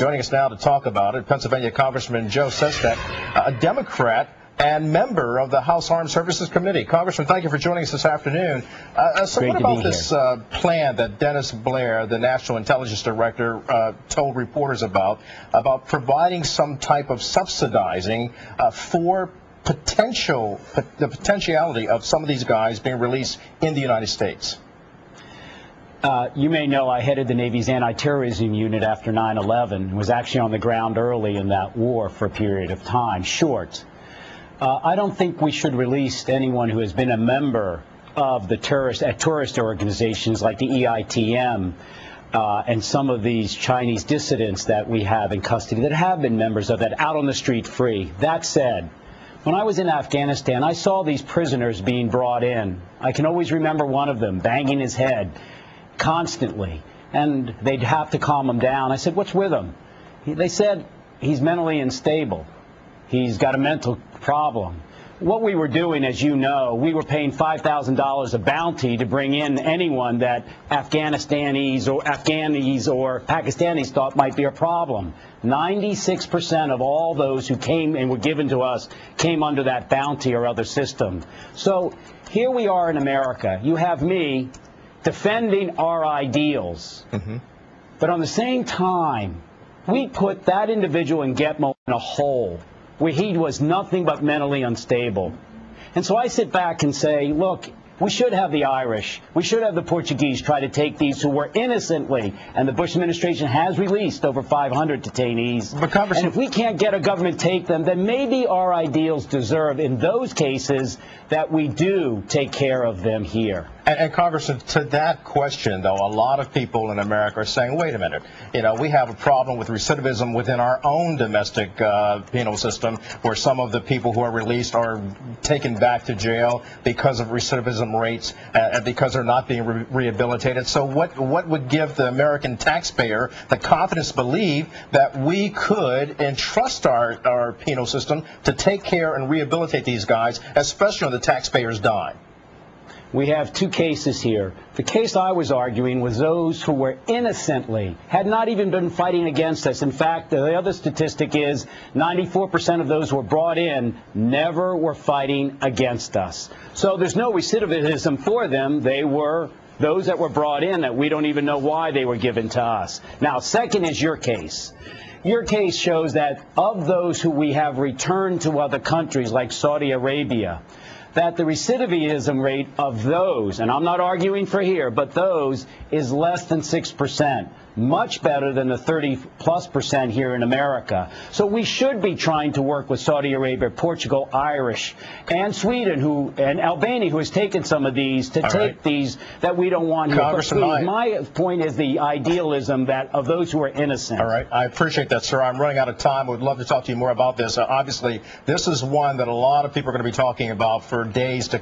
Joining us now to talk about it, Pennsylvania Congressman Joe Sestak, a Democrat and member of the House Armed Services Committee. Congressman, thank you for joining us this afternoon. So what about this plan that Dennis Blair, the National Intelligence Director, told reporters about providing some type of subsidizing for the potentiality of some of these guys being released in the United States? You may know I headed the Navy's anti-terrorism unit after 9/11, was actually on the ground early in that war for a period of time, short. I don't think we should release anyone who has been a member of the tourist organizations like the EITM and some of these Chinese dissidents that we have in custody that have been members of that out on the street free. That said, when I was in Afghanistan, I saw these prisoners being brought in. I can always remember one of them banging his head constantly, and they'd have to calm him down. I said, "What's with him?" They said, "He's mentally unstable. He's got a mental problem." What we were doing, as you know, we were paying $5,000 a bounty to bring in anyone that Afghanis or Pakistanis thought might be a problem. 96% of all those who came and were given to us came under that bounty or other system. So here we are in America. You have me defending our ideals. But on the same time, we put that individual in Gitmo in a hole where he was nothing but mentally unstable. And so I sit back and say, look, we should have the Irish, we should have the Portuguese try to take these who were innocently, and the Bush administration has released over 500 detainees. And if we can't get a government take them, then maybe our ideals deserve in those cases that we do take care of them here. And Congressman, to that question, though, a lot of people in America are saying, wait a minute, you know, we have a problem with recidivism within our own domestic penal system, where some of the people who are released are taken back to jail because of recidivism rates, because they're not being rehabilitated. So what would give the American taxpayer the confidence to believe that we could entrust our penal system to take care and rehabilitate these guys, especially on the taxpayer's dime? We have two cases here. The case I was arguing was those who were innocently, had not even been fighting against us. In fact, the other statistic is 94% of those who were brought in never were fighting against us. So there's no recidivism for them. They were those that were brought in that we don't even know why they were given to us. Now, second is your case. Your case shows that of those who we have returned to other countries like Saudi Arabia, that the recidivism rate of those, and I'm not arguing for here, but those is less than 6%, much better than the 30+% here in America. So we should be trying to work with Saudi Arabia, Portugal, Irish, and Sweden, and Albania, who has taken some of these, to take these that we don't want here. But please, my point is the idealism that of those who are innocent. All right, I appreciate that, sir. I'm running out of time. I would love to talk to you more about this. Obviously, this is one that a lot of people are going to be talking about for days to